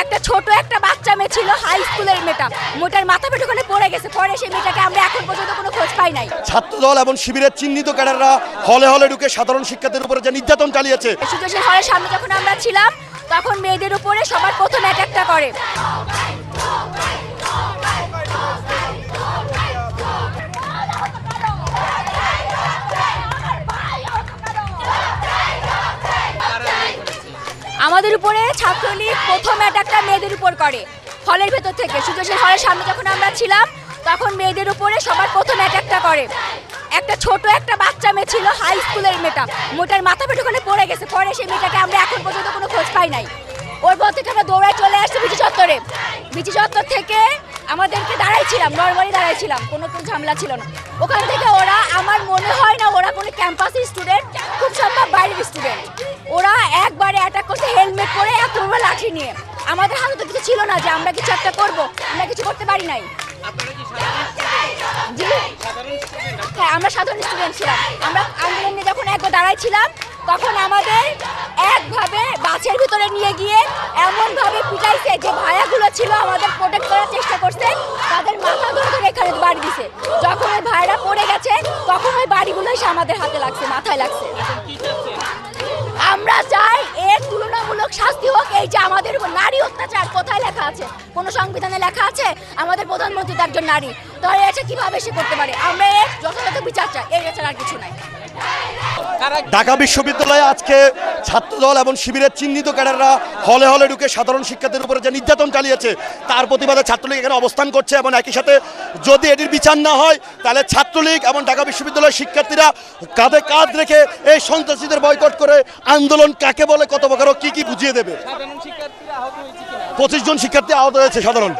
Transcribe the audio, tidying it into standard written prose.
একটা ছোট একটা বাচ্চা মেয়ে ছিল, হাই স্কুলের মেয়েটা, মোটার মাথা পেটে ওখানে পড়ে গেছে। পরে সেই মেয়েটাকে আমরা এখন পর্যন্ত কোনো খোঁজ পাই নাই। ছাত্রদল এবং শিবিরের চিহ্নিত ক্যাডাররা হলে হলে ঢুকে সাধারণ শিক্ষার্থীদের উপরে যে নির্যাতন চালিয়েছে, সূর্যশীল হলের সামনে যখন আমরা ছিলাম তখন মেয়েদের উপরে সবার প্রথম অ্যাটাকটা করে। আমাদের উপরে ছাত্রলীগ প্রথম অ্যাটাকটা মেয়েদের উপর করে হলের ভেতর থেকে। সূর্যশীল হলের সামনে যখন আমরা ছিলাম তখন মেয়েদের উপরে সবার প্রথম অ্যাটাকটা করে। একটা ছোট একটা বাচ্চা মেয়ে ছিল, হাই স্কুলের মেয়েটা, মোটার মাথা পেটে ওখানে পড়ে গেছে। পরে সেই মেয়েটাকে আমরা এখন পর্যন্ত কোনো খোঁজ পাই নাই। ওর পর থেকে আমরা দৌড়ায় চলে আসছি বিচি চত্বরে। বিচি চত্বর থেকে আমাদেরকে দাঁড়াইছিলাম, নর্মালি দাঁড়াইছিলাম, কোনো ঝামেলা ছিল না। ওখান থেকে ওরা, আমার মনে হয় না ওরা কোনো ক্যাম্পাসের স্টুডেন্ট, খুব সম্ভব বাইরের স্টুডেন্ট। ওরা একবারে অ্যাটাক করছে হেলমেট পরে, এত বড় লাঠি নিয়ে। আমাদের হাতে তো কিছু ছিল না যে আমরা কিছু একটা করবো, আমরা কিছু করতে পারি নাই। জি হ্যাঁ, আমরা সাধারণ স্টুডেন্ট ছিলাম। আমরা আন্দোলন নিয়ে যখন একবার দাঁড়াইছিলাম তখন আমাদের একভাবে বাসের ভিতরে নিয়ে গিয়ে এমনভাবে পিটাইছে যে ভাইয়াগুলো ছিল আমাদের প্রোটেক্ট করার চেষ্টা করছে, তাদের মাথা ধরে ধরে এখানে বাড়ি দিছে। যখন ওই ভাইরা পড়ে গেছে তখন ওই বাড়িগুলো এসে আমাদের হাতে লাগছে, মাথায় লাগছে। আমরা চাই এর তুলনামূলক শাস্তি হোক। এই যে আমাদের উপর নারী অত্যাচার কোথায় লেখা আছে? কোনো সংবিধানে লেখা আছে আমাদের প্রধানমন্ত্রী তার একজন নারী? তাহলে এটা কিভাবে সে করতে পারে? আমরা এর যথাযথ বিচার চাই, এর এছাড়া আর কিছু নাই। ঢাকা বিশ্ববিদ্যালয়ে আজকে ছাত্রদল এবং শিবিরের চিহ্নিত ক্যাডাররা হলে হলে ঢুকে সাধারণ শিক্ষার্থীদের উপরে যে নির্যাতন চালিয়েছে তার প্রতিবাদে ছাত্রলীগ এখানে অবস্থান করছে। এবং একই সাথে যদি এটির বিচার না হয় তাহলে ছাত্রলীগ এবং ঢাকা বিশ্ববিদ্যালয়ের শিক্ষার্থীরা কাঁধে কাঁধ রেখে এই সন্ত্রাসীদের বয়কট করে আন্দোলন কাকে বলে, কত প্রকার কি কি বুঝিয়ে দেবে। 25 জন শিক্ষার্থী আহত হয়েছে সাধারণ।